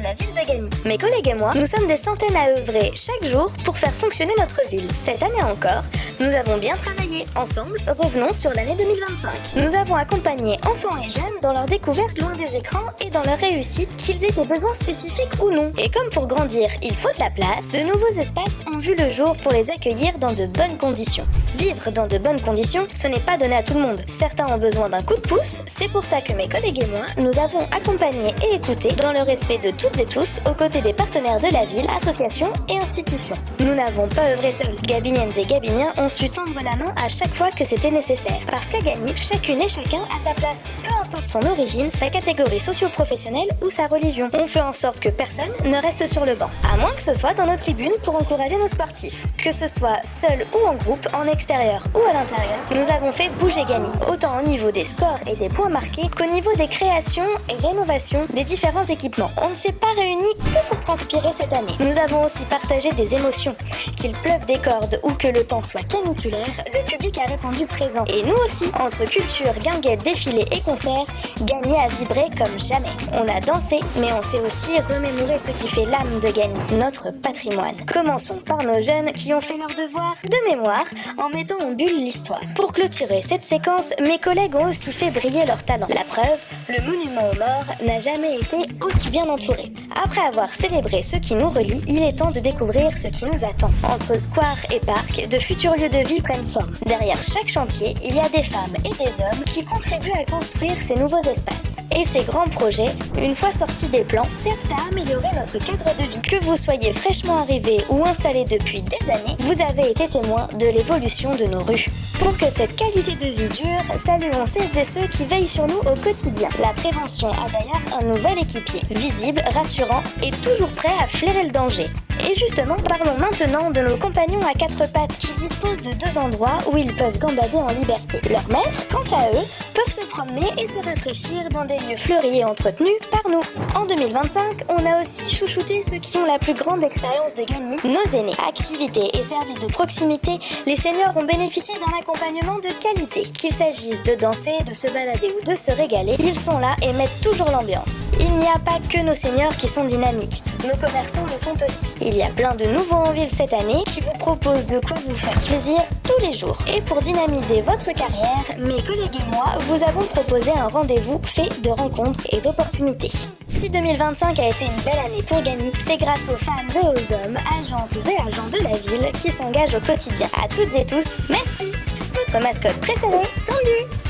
la ville de Gagny. Mes collègues et moi, nous sommes des centaines à œuvrer chaque jour pour faire fonctionner notre ville. Cette année encore, nous avons bien travaillé. Ensemble, revenons sur l'année 2025. Nous avons accompagné enfants et jeunes dans leur découverte loin des écrans et dans leur réussite, qu'ils aient des besoins spécifiques ou non. Et comme pour grandir, il faut de la place, de nouveaux espaces ont vu le jour pour les accueillir dans de bonnes conditions. Vivre dans de bonnes conditions, ce n'est pas donné à tout le monde. Certains ont besoin d'un coup de pouce, c'est pour ça que mes collègues et moi, nous avons accompagné et écouté dans le respect de toutes et tous, aux côtés des partenaires de la ville, associations et institutions. Nous n'avons pas œuvré seuls. Gabiniennes et Gabiniens ont su tendre la main à chaque fois que c'était nécessaire. Parce qu'à Gagny, chacune et chacun a sa place, peu importe son origine, sa catégorie socio-professionnelle ou sa religion. On fait en sorte que personne ne reste sur le banc, à moins que ce soit dans nos tribunes pour encourager nos sportifs. Que ce soit seul ou en groupe, en extérieur ou à l'intérieur, nous avons fait bouger Gagny, autant au niveau des scores et des points marqués qu'au niveau des créations et rénovations des différents équipements. On ne s'est pas réunis que pour transpirer cette année. Nous avons aussi partagé des émotions. Qu'il pleuve des cordes ou que le temps soit caniculaire, le public a répondu présent. Et nous aussi, entre culture, guinguettes, défilés et concerts, Gagny a vibré comme jamais. On a dansé, mais on s'est aussi remémoré ce qui fait l'âme de Gagny, notre patrimoine. Commençons par nos jeunes qui ont fait leur devoir de mémoire en mettant en bulle l'histoire. Pour clôturer cette séquence, mes collègues ont aussi fait briller leur talent. La preuve, le monument aux morts n'a jamais été aussi bien entouré. Après avoir célébré ce qui nous relie, il est temps de découvrir ce qui nous attend. Entre square et parc, de futurs lieux de vie prennent forme. Derrière chaque chantier, il y a des femmes et des hommes qui contribuent à construire ces nouveaux espaces. Et ces grands projets, une fois sortis des plans, servent à améliorer notre cadre de vie. Que vous soyez fraîchement arrivé ou installé depuis des années, vous avez été témoin de l'évolution de nos rues. Pour que cette qualité de vie dure, saluons celles et ceux qui veillent sur nous au quotidien. La prévention a d'ailleurs un nouvel équipier, visible, rassurant et toujours prêt à flairer le danger. Et justement, parlons maintenant de nos compagnons à quatre pattes qui disposent de deux endroits où ils peuvent gambader en liberté. Leurs maîtres, quant à eux, peuvent se promener et se rafraîchir dans des lieux fleuris et entretenus par nous. En 2025, on a aussi chouchouté ceux qui ont la plus grande expérience de Gagny, nos aînés. Activités et services de proximité, les seniors ont bénéficié d'un accompagnement de qualité. Qu'il s'agisse de danser, de se balader ou de se régaler, ils sont là et mettent toujours l'ambiance. Il n'y a pas que nos seniors qui sont dynamiques, nos commerçants le sont aussi. Il y a plein de nouveaux en ville cette année qui vous proposent de quoi vous faire plaisir tous les jours. Et pour dynamiser votre carrière, mes collègues et moi vous avons proposé un rendez-vous fait de rencontres et d'opportunités. Si 2025 a été une belle année pour Gagny, c'est grâce aux femmes et aux hommes, agentes et agents de la ville qui s'engagent au quotidien. À toutes et tous, merci. Votre mascotte préférée, Sandy.